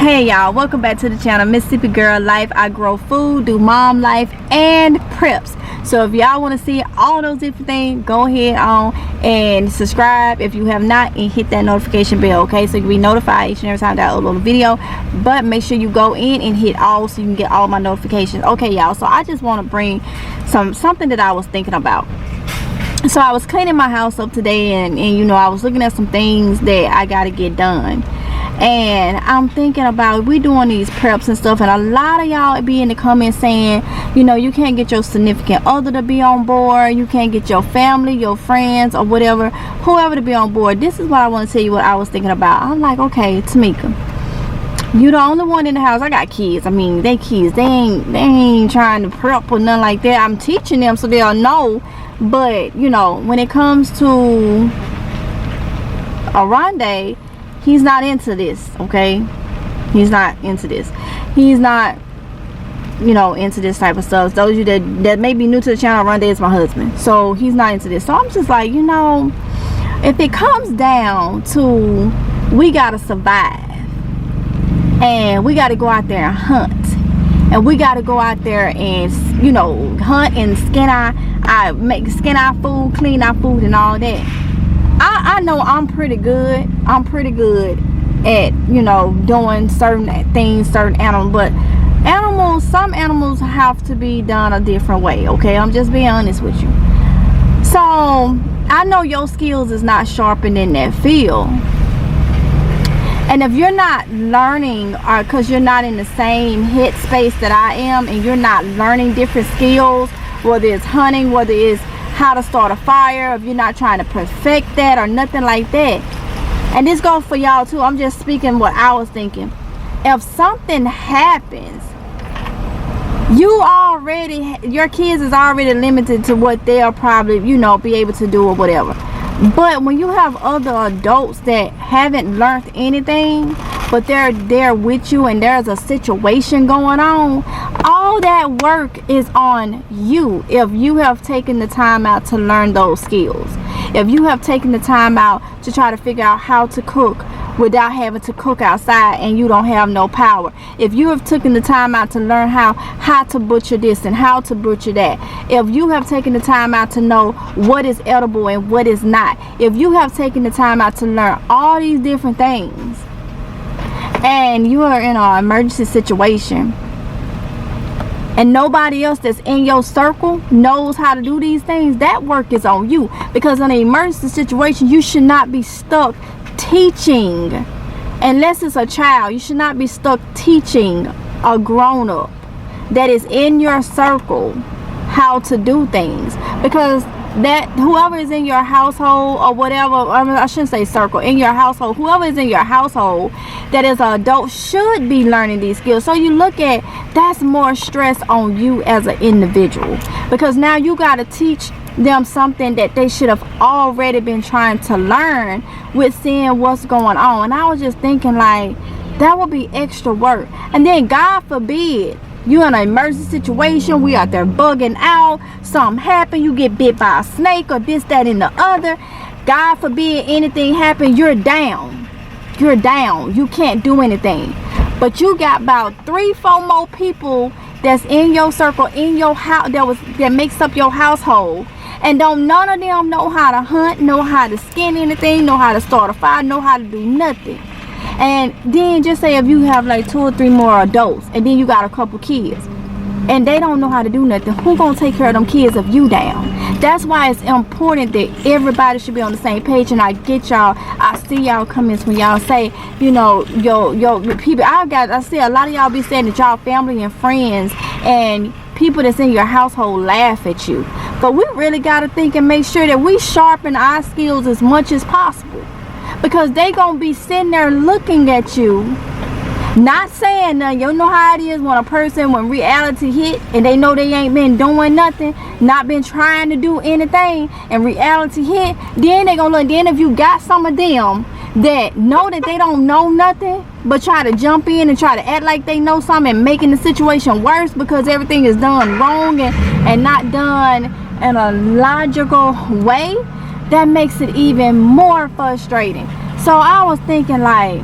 Hey y'all, welcome back to the channel. Mississippi Girl Life. I grow food, do mom life, and preps. So if y'all want to see all those different things, go ahead on and subscribe if you have not, and hit that notification bell, okay, so you'll be notified each and every time that I upload a video. But make sure you go in and hit all so you can get all my notifications. Okay y'all, so I just want to bring something that I was thinking about. So I was cleaning my house up today, and you know, I was looking at some things that I got to get done. And I'm thinking about, we doing these preps and stuff, and a lot of y'all be in the comments saying, you know, you can't get your significant other to be on board, you can't get your family, your friends, or whatever, whoever to be on board. This is what I want to tell you what I was thinking about. I'm like, okay, Tamika, you the only one in the house. I got kids. I mean, they kids, they ain't trying to prep or nothing like that. I'm teaching them so they'll know. But you know, when it comes to Oronde, he's not into this, okay? He's not into this. He's not, you know, into this type of stuff. Those of you that may be new to the channel, Oronde is my husband, so he's not into this. So I'm just like, you know, if it comes down to we gotta survive, and we gotta go out there and hunt, and we gotta go out there and, you know, hunt and skin our food, clean our food, and all that. I know I'm pretty good. I'm pretty good at, you know, doing certain things, certain animals, but some animals have to be done a different way, okay? I'm just being honest with you. So I know your skills is not sharpened in that field, and if you're not learning, or because you're not in the same headspace that I am, and you're not learning different skills, whether it's hunting, whether it's how to start a fire, if you're not trying to perfect that or nothing like that. And this goes for y'all too. I'm just speaking what I was thinking. If something happens, your kids is already limited to what they'll probably, you know, be able to do or whatever. But when you have other adults that haven't learned anything, but they're there with you, and there's a situation going on, all that work is on you. If you have taken the time out to learn those skills, if you have taken the time out to try to figure out how to cook without having to cook outside and you don't have no power, if you have taken the time out to learn how to butcher this and how to butcher that, if you have taken the time out to know what is edible and what is not, if you have taken the time out to learn all these different things, and you are in an emergency situation, and nobody else that's in your circle knows how to do these things, that work is on you. Because in an emergency situation, you should not be stuck teaching, unless it's a child, you should not be stuck teaching a grown-up that is in your circle how to do things. Because that whoever is in your household or whatever, I shouldn't say circle, in your household, whoever is in your household that is an adult should be learning these skills. So you look at, that's more stress on you as an individual, because now you got to teach them something that they should have already been trying to learn with seeing what's going on. And I was just thinking, like, that would be extra work. And then God forbid you in an emergency situation, we out there bugging out, something happen, you get bit by a snake or this, that, and the other. God forbid anything happen, you're down. You're down. You can't do anything. But you got about 3-4 more people that's in your circle, in your house, that makes up your household, and none of them know how to hunt, know how to skin anything, know how to start a fire, know how to do nothing. And then just say if you have like 2 or 3 more adults, and then you got a couple kids, and they don't know how to do nothing, who gonna take care of them kids if you down? That's why it's important that everybody should be on the same page. And I get y'all, I see y'all comments when y'all say, you know, your people, I see a lot of y'all be saying that y'all family and friends and people that's in your household laugh at you. But we really got to think and make sure that we sharpen our skills as much as possible, because they gonna be sitting there looking at you, not saying nothing. You know how it is when reality hit and they know they ain't been doing nothing, not been trying to do anything, and reality hit, then they gonna look. Then if you got some of them that know that they don't know nothing, but try to jump in and try to act like they know something, and making the situation worse because everything is done wrong and not done in a logical way, that makes it even more frustrating. So I was thinking, like,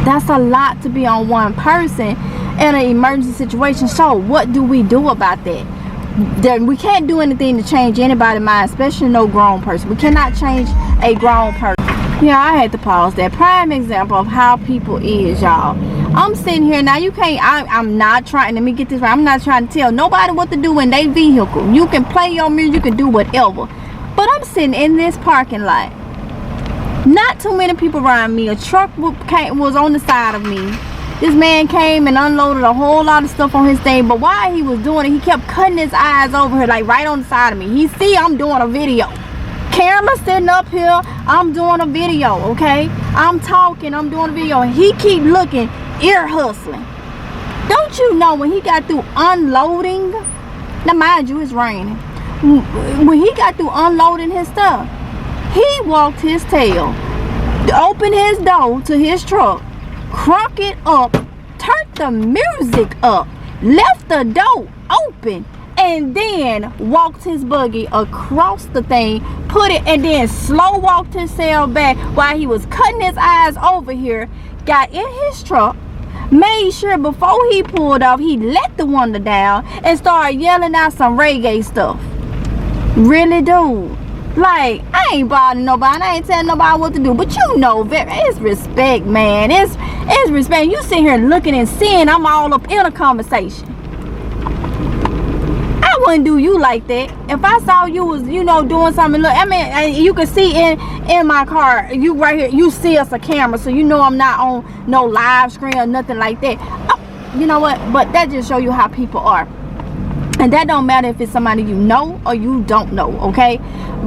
That's a lot to be on one person in an emergency situation. So what do we do about that? Then we can't do anything to change anybody's mind, especially no grown person. We cannot change a grown person. Yeah, I had to pause that. Prime example of how people is, y'all. I'm sitting here now. You can't. I'm not trying. Let me get this right. I'm not trying to tell nobody what to do in their vehicle. You can play your music. You can do whatever. But I'm sitting in this parking lot. Not too many people around me. A truck was on the side of me. This man came and unloaded a whole lot of stuff on his thing. But while he was doing it, he kept cutting his eyes over here, like right on the side of me. He see I'm doing a video. Camera sitting up here. I'm doing a video, okay? I'm talking. I'm doing a video. And he keep looking, ear hustling. Don't you know when he got through unloading? Now, mind you, it's raining. When he got through unloading his stuff, he walked his tail, opened his door to his truck, crunk it up, turned the music up, left the door open, and then walked his buggy across the thing, put it, and then slow walked himself back while he was cutting his eyes over here, got in his truck, made sure before he pulled off, he let the window down and started yelling out some reggae stuff. Really, dude? Like, I ain't bothering nobody. I ain't telling nobody what to do. But you know, it's respect, man. It's respect. You sit here looking and seeing I'm all up in a conversation. I wouldn't do you like that. If I saw you was, you know, doing something, look, I mean, you can see in my car, you right here, you see us a camera, so you know I'm not on no live screen or nothing like that. You know what? But that just show you how people are. And that don't matter if it's somebody you know or you don't know, okay?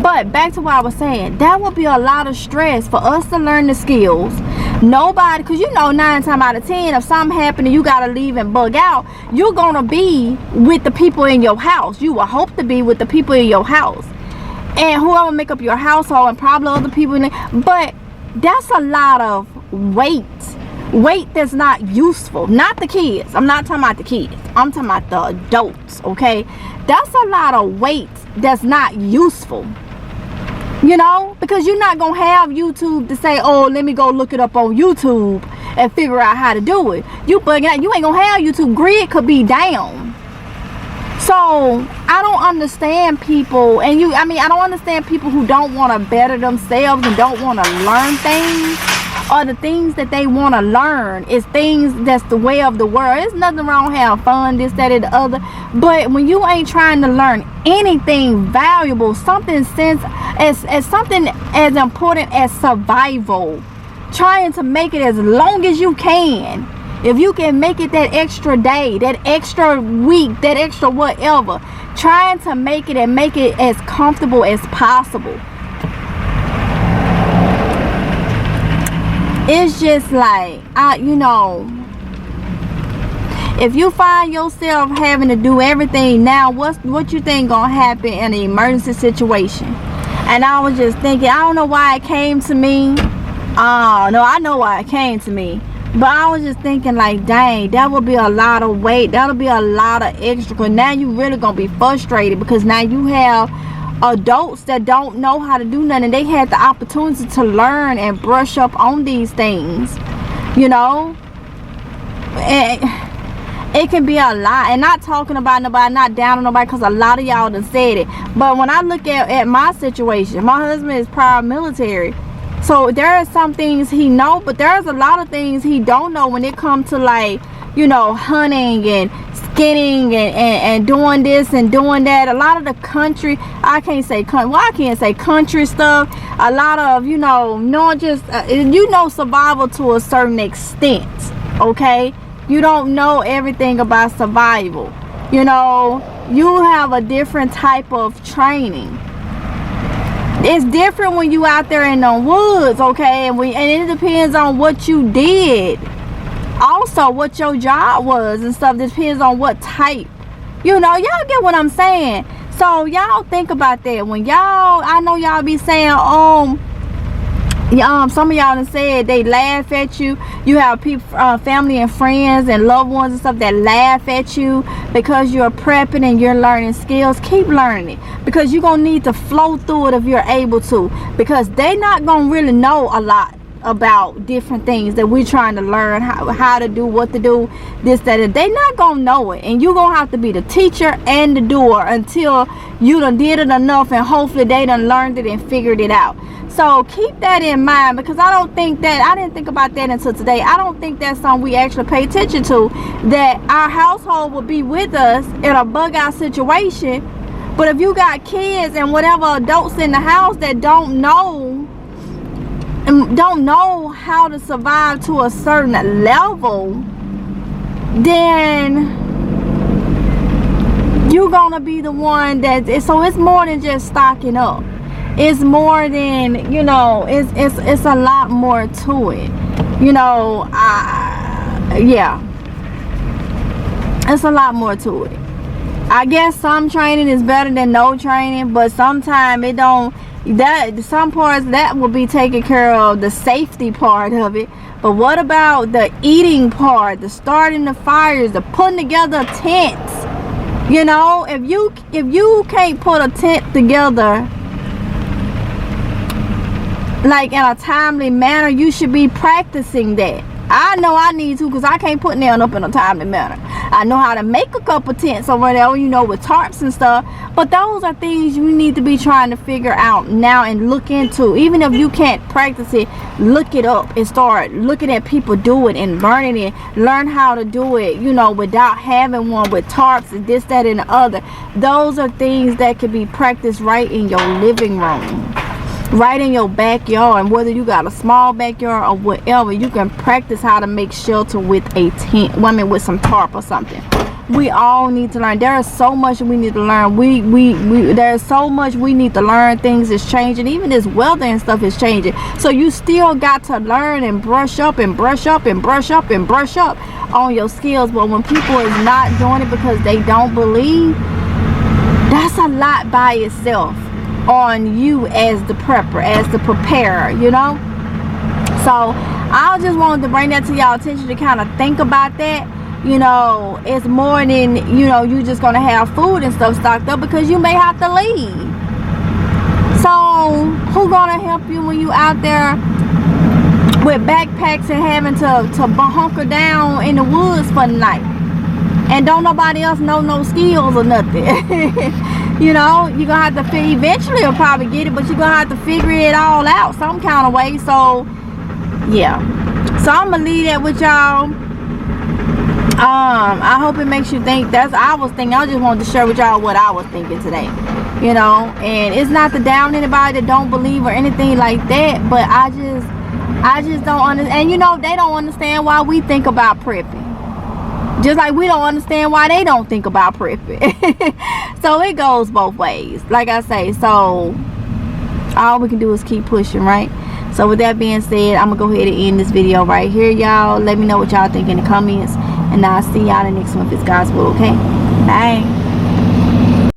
But back to what I was saying, that would be a lot of stress for us to learn the skills. Nobody, because you know 9 times out of 10, if something happened and you got to leave and bug out, you're going to be with the people in your house. You will hope to be with the people in your house. And whoever make up your household and probably other people in it. But that's a lot of weight that's not useful. Not the kids. I'm not talking about the kids. I'm talking about the adults, okay? That's a lot of weight that's not useful. You know? Because you're not going to have YouTube to say, oh, let me go look it up on YouTube and figure out how to do it. You bugging out. You ain't going to have YouTube. Grid could be down. So, I don't understand people. And I don't understand people who don't want to better themselves and don't want to learn things. Or the things that they want to learn is things that's the way of the world. There's nothing wrong with having fun, this, that, and the other. But when you ain't trying to learn anything valuable, something as something as important as survival, trying to make it as long as you can. If you can make it that extra day, that extra week, that extra whatever, trying to make it and make it as comfortable as possible. It's just like, you know, if you find yourself having to do everything now, what you think gonna happen in an emergency situation? And I was just thinking, I don't know why it came to me. No, I know why it came to me. But I was just thinking like, dang, that would be a lot of weight. That'll be a lot of extra. Because now you really gonna be frustrated because now you have adults that don't know how to do nothing. They had the opportunity to learn and brush up on these things, you know. And it can be a lot. And not talking about nobody, not down on nobody, because a lot of y'all done said it. But when I look at my situation, my husband is prior military, so there are some things he know, but there's a lot of things he don't know when it comes to, like, you know, hunting and skinning and doing this and doing that. A lot of the country, I can't say country stuff. A lot of, you know, not just survival to a certain extent, okay? You don't know everything about survival. You know, you have a different type of training. It's different when you out there in the woods, okay? And it depends on what you did. Also, what your job was and stuff. Depends on what type. You know, y'all get what I'm saying. So y'all think about that. When y'all, I know y'all be saying, some of y'all done said they laugh at you. You have people, family and friends and loved ones and stuff that laugh at you because you're prepping and you're learning skills. Keep learning it, because you're gonna need to flow through it if you're able to, because they not gonna really know a lot about different things that we're trying to learn how to do, what to do, this, that, and they not gonna know it, and you're gonna have to be the teacher and the doer until you done did it enough, and hopefully they done learned it and figured it out. So keep that in mind, because I didn't think about that until today. I don't think that's something we actually pay attention to, that our household will be with us in a bug out situation. But if you got kids and whatever adults in the house that don't know how to survive to a certain level, then you're gonna be the one that, so it's more than just stocking up. It's more than, you know, it's a lot more to it, you know. Yeah, it's a lot more to it. I guess some training is better than no training, but sometimes it don't, that some parts that will be taking care of, the safety part of it. But what about the eating part, the starting the fires, the putting together tents? You know, if you can't put a tent together like in a timely manner, you should be practicing that. I know I need to, because I can't put nail up in a timely manner. I know how to make a couple tents or whatever, you know, with tarps and stuff. But those are things you need to be trying to figure out now and look into. Even if you can't practice it, look it up and start looking at people do it and learning it. Learn how to do it, you know, without having one, with tarps and this, that, and the other. Those are things that can be practiced right in your living room, right in your backyard. And whether you got a small backyard or whatever, you can practice how to make shelter with a tent, with some tarp or something. We all need to learn. There is so much we need to learn. There's so much we need to learn. Things is changing. Even this weather and stuff is changing. So you still got to learn and brush up and brush up and brush up and brush up on your skills. But when people is not doing it because they don't believe, that's a lot by itself on you as the prepper, as the preparer, you know. So I just wanted to bring that to y'all attention, to kind of think about that. You know, it's more than, you know, you just gonna have food and stuff stocked up, because you may have to leave. So who gonna help you when you out there with backpacks and having to hunker down in the woods for the night, and don't nobody else know no skills or nothing? You know, you're gonna have to eventually you'll probably get it, but you're gonna have to figure it all out some kind of way. So yeah, so I'm gonna leave that with y'all. I hope it makes you think. That's I was thinking. I just wanted to share with y'all what I was thinking today, you know. And it's not to down anybody that don't believe or anything like that, but I just don't understand. And you know, they don't understand why we think about prepping, just like we don't understand why they don't think about prepping. So it goes both ways, like I say. So all we can do is keep pushing, right? So with that being said, I'm gonna go ahead and end this video right here, y'all. Let me know what y'all think in the comments, and I'll see y'all in the next one if it's God's will. Okay, bye.